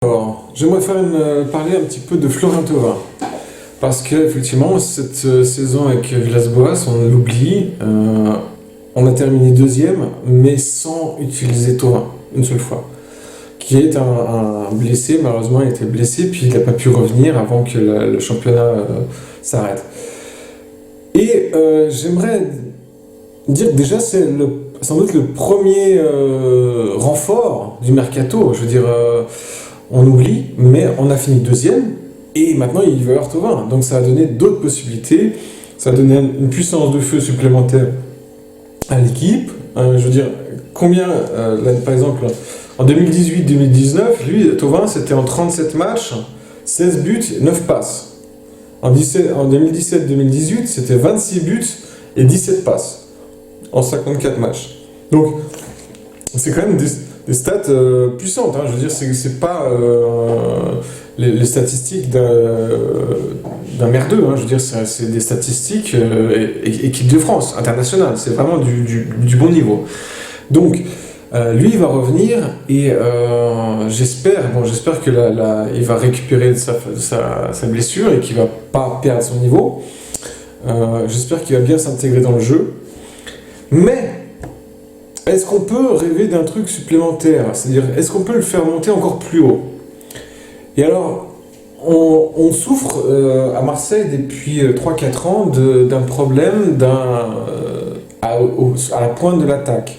Alors, j'aimerais parler un petit peu de Florian Thauvin. Parce qu'effectivement, cette saison avec Villas-Boas, on l'oublie. On a terminé deuxième, mais sans utiliser Thauvin, une seule fois. Qui est un blessé, malheureusement, il était blessé, puis il n'a pas pu revenir avant que le championnat s'arrête. Et j'aimerais dire que déjà, c'est sans doute le premier renfort du mercato. Je veux dire, on oublie, mais on a fini deuxième, et maintenant il va y avoir Thauvin. Donc ça a donné d'autres possibilités, ça a donné une puissance de feu supplémentaire à l'équipe. Je veux dire, combien, là, par exemple, en 2018-2019, lui, Thauvin, c'était en 37 matchs, 16 buts, 9 passes. En 2017-2018, c'était 26 buts et 17 passes en 54 matchs. Donc, c'est quand même des stats puissantes. Je veux dire, c'est pas les statistiques d'un merdeux. Je veux dire, c'est des statistiques équipe de France, internationale. C'est vraiment du bon niveau. Donc, lui, il va revenir et j'espère que il va récupérer sa blessure et qu'il va pas perdre son niveau. J'espère qu'il va bien s'intégrer dans le jeu. Mais est-ce qu'on peut rêver d'un truc supplémentaire? C'est-à-dire, est-ce qu'on peut le faire monter encore plus haut? Et alors, on souffre à Marseille depuis 3-4 ans d'un problème à la pointe de l'attaque.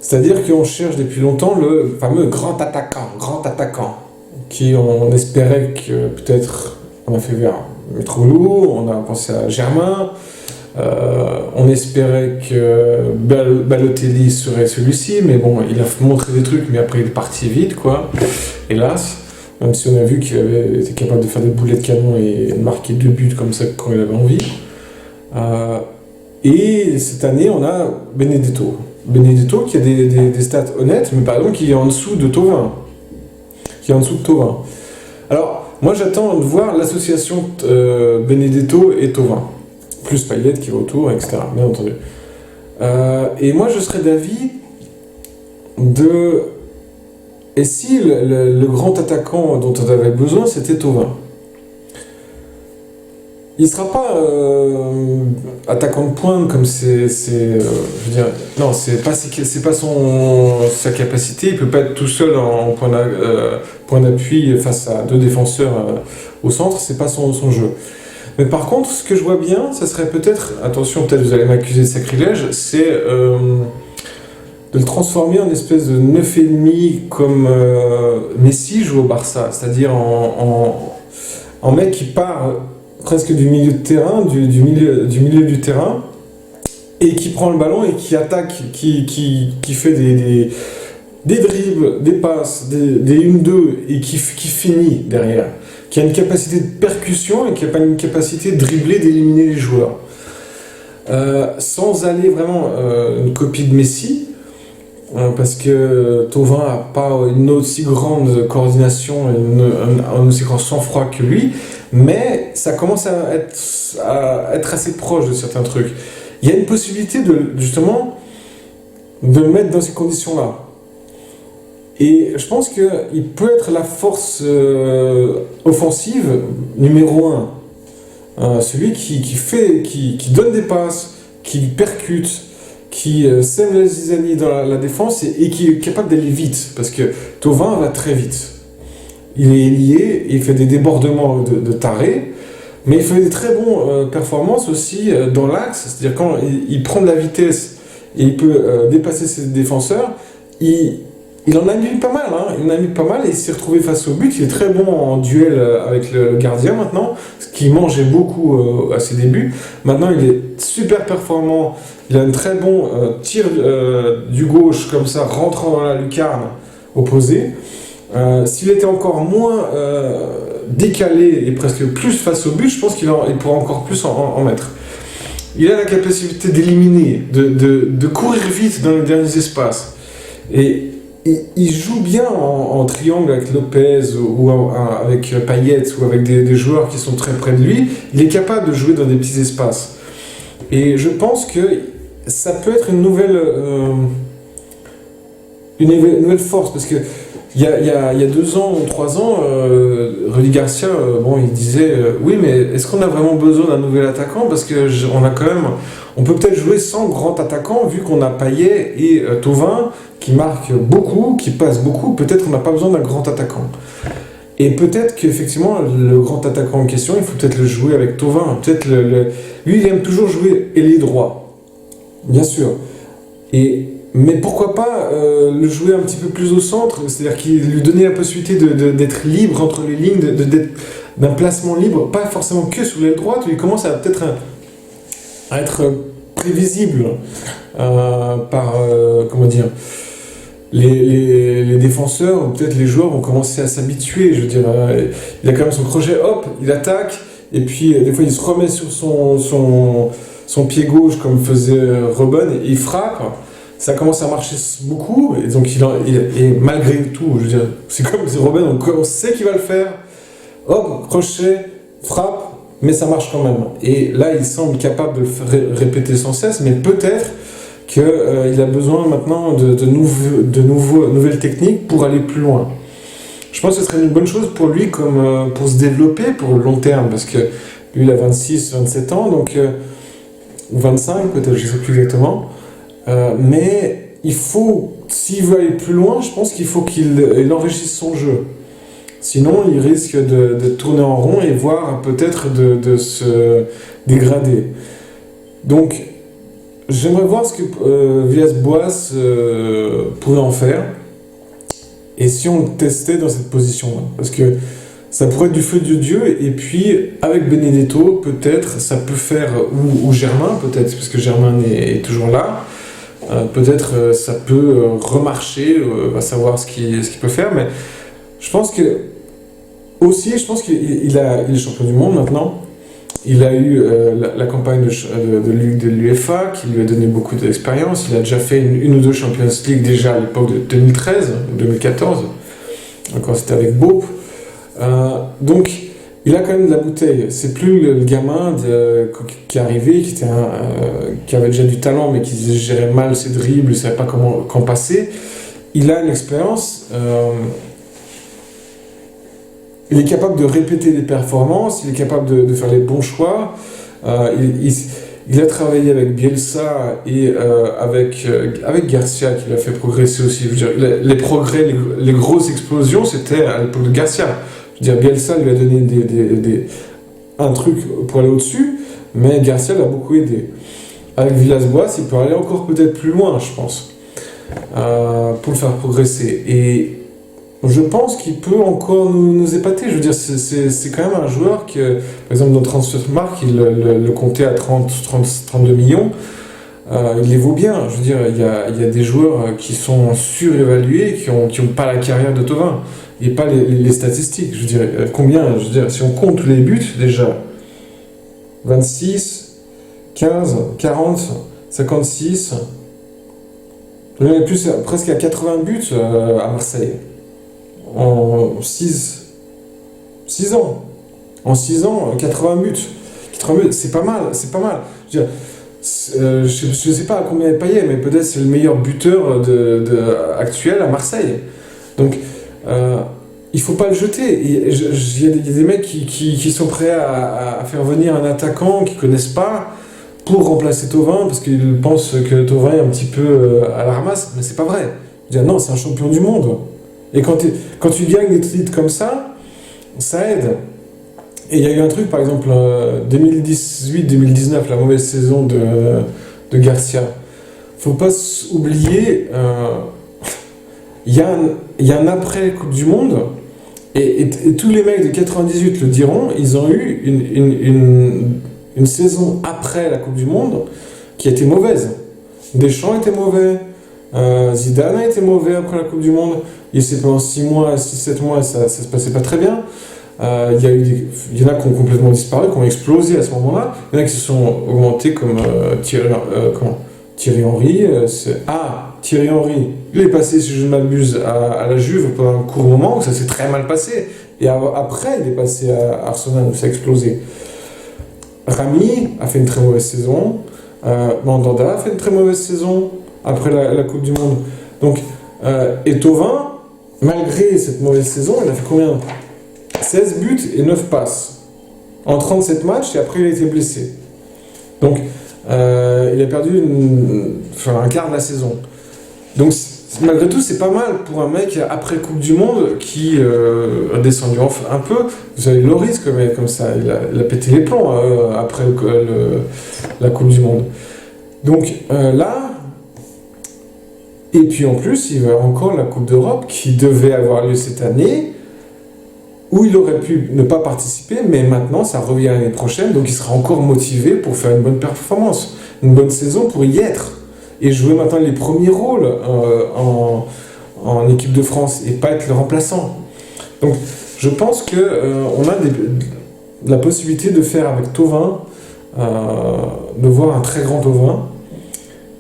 C'est-à-dire qu'on cherche depuis longtemps le fameux grand attaquant, qui on espérait que peut-être on a fait vers Métroglou, on a pensé à Germain, on espérait que Balotelli serait celui-ci, mais bon, il a montré des trucs, mais après il est parti vite, quoi, hélas, même si on a vu qu'il avait été capable de faire des boulets de canon et de marquer 2 buts comme ça quand il avait envie. Et cette année, on a Benedetto qui a des stats honnêtes, mais par exemple qui est en dessous de Thauvin. Alors, moi j'attends de voir l'association Benedetto et Thauvin, plus Payet qui va autour, etc. Bien entendu. Et moi je serais d'avis Et si le grand attaquant dont on avait besoin, c'était Thauvin? Il ne sera pas attaquant de pointe comme je veux dire, non, c'est pas sa capacité. Il peut pas être tout seul en point d'appui face à 2 défenseurs au centre. C'est pas son jeu. Mais par contre, ce que je vois bien, ça serait peut-être, attention, peut-être vous allez m'accuser de sacrilège, c'est de le transformer en espèce de 9,5 comme Messi joue au Barça, c'est-à-dire en mec qui part presque du milieu de terrain, du milieu du terrain, et qui prend le ballon et qui attaque, qui fait des dribbles, des passes, des 1-2, et qui finit derrière, qui a une capacité de percussion et qui n'a pas une capacité de dribbler, d'éliminer les joueurs. Sans aller vraiment une copie de Messi, parce que Thauvin n'a pas une aussi grande coordination, un aussi grand sang-froid que lui, mais ça commence à être assez proche de certains trucs. Il y a une possibilité justement de le mettre dans ces conditions-là. Et je pense qu'il peut être la force offensive numéro 1. Celui qui donne des passes, qui percute, qui sème la zizanie dans la défense et qui est capable d'aller vite. Parce que Thauvin va très vite. Il est lié, il fait des débordements de taré, mais il fait des très bons performances aussi dans l'axe. C'est-à-dire quand il prend de la vitesse et il peut dépasser ses défenseurs, il en a mis pas mal, et il s'est retrouvé face au but. Il est très bon en duel avec le gardien maintenant, ce qui mangeait beaucoup à ses débuts. Maintenant, il est super performant, il a un très bon tir du gauche, comme ça, rentrant dans la lucarne opposée. S'il était encore moins décalé et presque plus face au but, je pense qu'il pourra encore plus en mettre. Il a la capacité d'éliminer, de courir vite dans les derniers espaces. Et il joue bien en triangle avec Lopez ou avec Payet ou avec des joueurs qui sont très près de lui. Il est capable de jouer dans des petits espaces. Et je pense que ça peut être une nouvelle force, parce que il y a 2 ans ou 3 ans, Rudy Garcia, bon, il disait oui, mais est-ce qu'on a vraiment besoin d'un nouvel attaquant? Parce que on a quand même, on peut peut-être jouer sans grand attaquant vu qu'on a Payet et Thauvin qui marquent beaucoup, qui passent beaucoup. Peut-être qu'on n'a pas besoin d'un grand attaquant. Et peut-être qu'effectivement, le grand attaquant en question, il faut peut-être le jouer avec Thauvin. Peut-être lui, il aime toujours jouer ailier droit, bien sûr. Mais pourquoi pas le jouer un petit peu plus au centre, c'est-à-dire qu'il lui donner la possibilité d'être libre entre les lignes, d'un placement libre, pas forcément que sur l'aile droite, où il commence à peut-être à être prévisible comment dire, les défenseurs ou peut-être les joueurs vont commencer à s'habituer. Je veux dire, il a quand même son crochet, hop, il attaque, et puis des fois il se remet sur son pied gauche comme faisait Robben, et il frappe. Ça commence à marcher beaucoup, et donc et malgré tout, je veux dire, c'est comme si Robben, on sait qu'il va le faire, hop, crochet, frappe, mais ça marche quand même. Et là, il semble capable de le répéter sans cesse, mais peut-être qu'il a besoin maintenant de nouvelles techniques pour aller plus loin. Je pense que ce serait une bonne chose pour lui, comme pour se développer pour le long terme, parce que lui, il a 26, 27 ans, donc, ou 25 peut-être, je ne sais plus exactement. Mais il faut, s'il veut aller plus loin, je pense qu'il faut qu'il enrichisse son jeu. Sinon, il risque de tourner en rond et voire peut-être de se dégrader. Donc, j'aimerais voir ce que Villas-Boas pourrait en faire. Et si on le testait dans cette position-là. Parce que ça pourrait être du feu de Dieu. Et puis, avec Benedetto, peut-être, ça peut faire... Ou Germain, peut-être, parce que Germain est toujours là. Peut-être ça peut remarcher, va savoir ce qu'il peut faire, mais je pense qu'il est champion du monde maintenant. Il a eu la campagne de l'UEFA qui lui a donné beaucoup d'expérience. Il a déjà fait une ou deux Champions League déjà à l'époque de 2013, 2014, quand c'était avec Bope. Donc il a quand même de la bouteille. C'est plus le gamin qui est arrivé, qui avait déjà du talent, mais qui gérait mal ses dribbles, il ne savait pas quand passer. Il a une expérience. Il est capable de répéter des performances, il est capable de faire les bons choix. Il a travaillé avec Bielsa et avec Garcia, qui l'a fait progresser aussi. Je veux dire, les progrès, les grosses explosions, c'était à l'époque de Garcia. Je veux dire, Bielsa lui a donné un truc pour aller au-dessus, mais Garcia l'a beaucoup aidé. Avec Villas-Boas, il peut aller encore peut-être plus loin, je pense, pour le faire progresser. Et je pense qu'il peut encore nous épater. Je veux dire, c'est quand même un joueur qui, par exemple, dans Transfermarkt, il le comptait à 32 millions. Il les vaut bien. Je veux dire, il y a des joueurs qui sont surévalués, qui ont pas la carrière de Thauvin. Et pas les statistiques. Je veux dire, combien, je veux dire, si on compte tous les buts, déjà, 26, 15, 40, 56, on est plus presque à 80 buts à Marseille. En 6 ans. En 6 ans, 80 buts. 80 buts, c'est pas mal, c'est pas mal. Je veux dire, je sais pas à combien est Payet, mais peut-être c'est le meilleur buteur actuel à Marseille. Donc, il faut pas le jeter. Il y a des mecs qui sont prêts à faire venir un attaquant qu'ils connaissent pas pour remplacer Thauvin, parce qu'ils pensent que Thauvin est un petit peu à la ramasse, mais c'est pas vrai. Je veux dire, non, c'est un champion du monde. Et quand tu gagnes des titres comme ça aide. Et il y a eu un truc, par exemple, 2018-2019, la mauvaise saison de Garcia. Faut pas oublier, il y a un après Coupe du Monde, et tous les mecs de 98 le diront, ils ont eu une saison après la Coupe du Monde qui a été mauvaise. Deschamps était mauvais, Zidane a été mauvais après la Coupe du Monde. Il s'est pendant 6-7 mois, ça se passait pas très bien. Il y en a qui ont complètement disparu, qui ont explosé à ce moment-là. Il y en a qui se sont augmentés comme Thierry Henry. Thierry Henry, il est passé, si je ne m'abuse, à la Juve pendant un court moment où ça s'est très mal passé. Et après, il est passé à Arsenal où ça a explosé. Rami a fait une très mauvaise saison. Mandanda a fait une très mauvaise saison après la Coupe du Monde. Donc, et Thauvin, malgré cette mauvaise saison, il a fait combien? 16 buts et 9 passes en 37 matchs et après il a été blessé. Donc il a perdu un quart de la saison. Donc malgré tout, c'est pas mal pour un mec après Coupe du Monde qui a descendu un peu. Vous avez Loris comme ça, il a pété les plombs après la Coupe du Monde. Donc là, et puis en plus, il y a encore la Coupe d'Europe qui devait avoir lieu cette année, où il aurait pu ne pas participer, mais maintenant ça revient l'année prochaine, donc il sera encore motivé pour faire une bonne performance, une bonne saison pour y être, et jouer maintenant les premiers rôles en équipe de France, et pas être le remplaçant. Donc je pense qu'on a la possibilité de faire avec Thauvin, de voir un très grand Thauvin,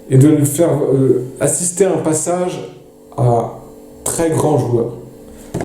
et de le faire assister à un passage à très grand joueur.